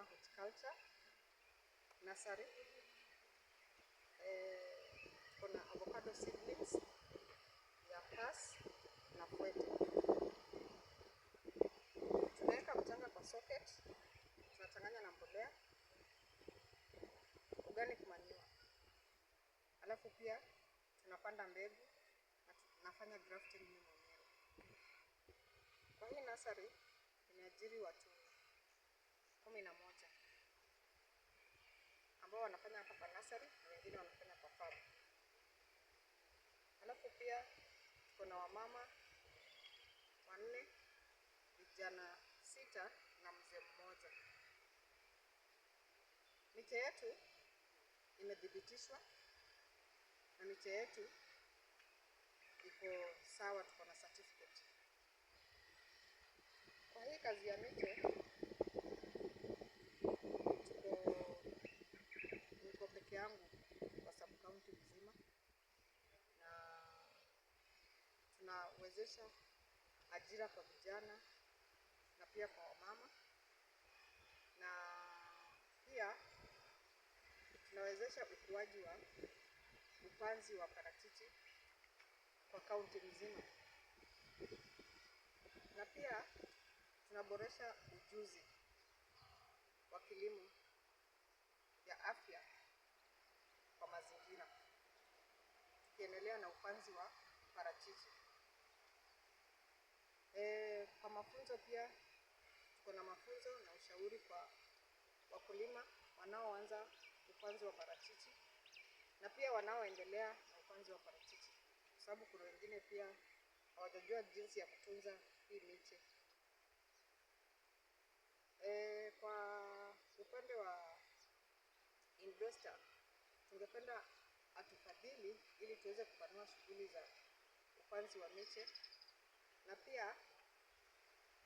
Mama Horticulture Nursery. Kuna avocado seedlings ya pass na pwete. Tunaweka mchanga kwa socket, tunachanganya na mbolea, organic manure. Alafu pia tunapanda mbegu na tunafanya grafting mimi mwenyewe. Kwa hii nursery nimeajiri watu 11 ambao wanafanya hapa kwa nursery na wengine wanafanya kwa farm. Alafu pia kuna wamama 4, vijana 6 na mzee mmoja. Miche yetu imedhibitishwa na miche yetu iko sawa, tuko na certificate. Kwa hii kazi ya miche niko peke yangu kwa sub county mzima, na tunawezesha ajira kwa vijana na pia kwa wamama, na pia tunawezesha ukuaji wa upanzi wa parachichi kwa kaunti mzima, na pia tunaboresha ujuzi wa kilimo ya afya kwa mazingira, tukiendelea na upanzi wa parachichi. Kwa mafunzo pia tuko na mafunzo na ushauri kwa wakulima wanaoanza upanzi wa parachichi na pia wanaoendelea na upanzi wa parachichi, kwa sababu kuna wengine pia hawajajua jinsi ya kutunza hii miche. Kwa upande wa investor, tungependa atufadhili ili tuweze kupanua shughuli za upanzi wa miche, na pia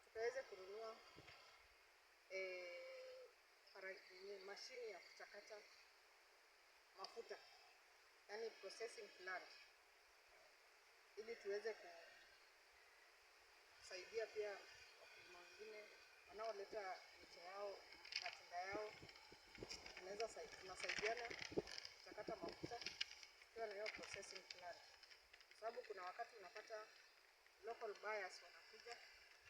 tukaweze kununua mashini ya kuchakata mafuta, yani processing plant, ili tuweze kusaidia pia wakulima wengine wanaoleta miche yao, matunda yao. Tunasaidiana kuchakata mafuta tukiwa na hiyo processing plant, sababu kuna wakati unapata local buyers wanakuja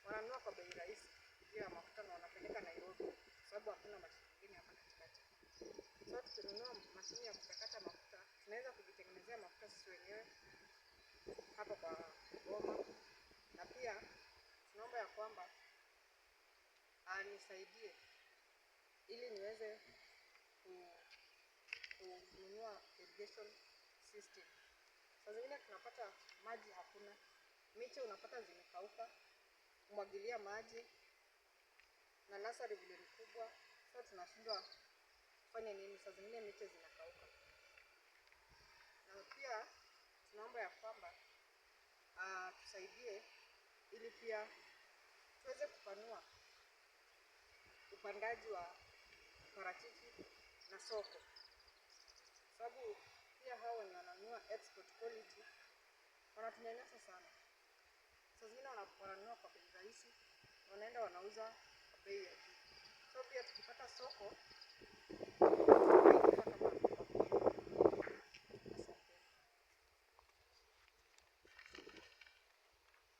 wananunua kwa bei rahisi ya mafuta na wanapeleka Nairobi, sababu hakuna mashine nyingine hapa katikati. So tukinunua mashine ya kuchakata mafuta, tunaweza kujitengenezea mafuta sisi wenyewe hapa kwa Goma, na pia tunaomba ya kwamba anisaidie ili niweze kununua irrigation system. Saa zingine tunapata maji hakuna, miche unapata zimekauka, kumwagilia maji na nursery vile ni kubwa, so tunashindwa kufanya nini, saa zingine miche zinakauka. Na pia tunaomba ya kwamba tusaidie ili pia tuweze kupanua upandaji wa parachichi na soko, sababu pia hao wenye wananunua export quality wanatunyanyasa sana. Saa zingine wananunua kwa bei rahisi, wanaenda wanauza kwa bei ya juu. So pia tukipata soko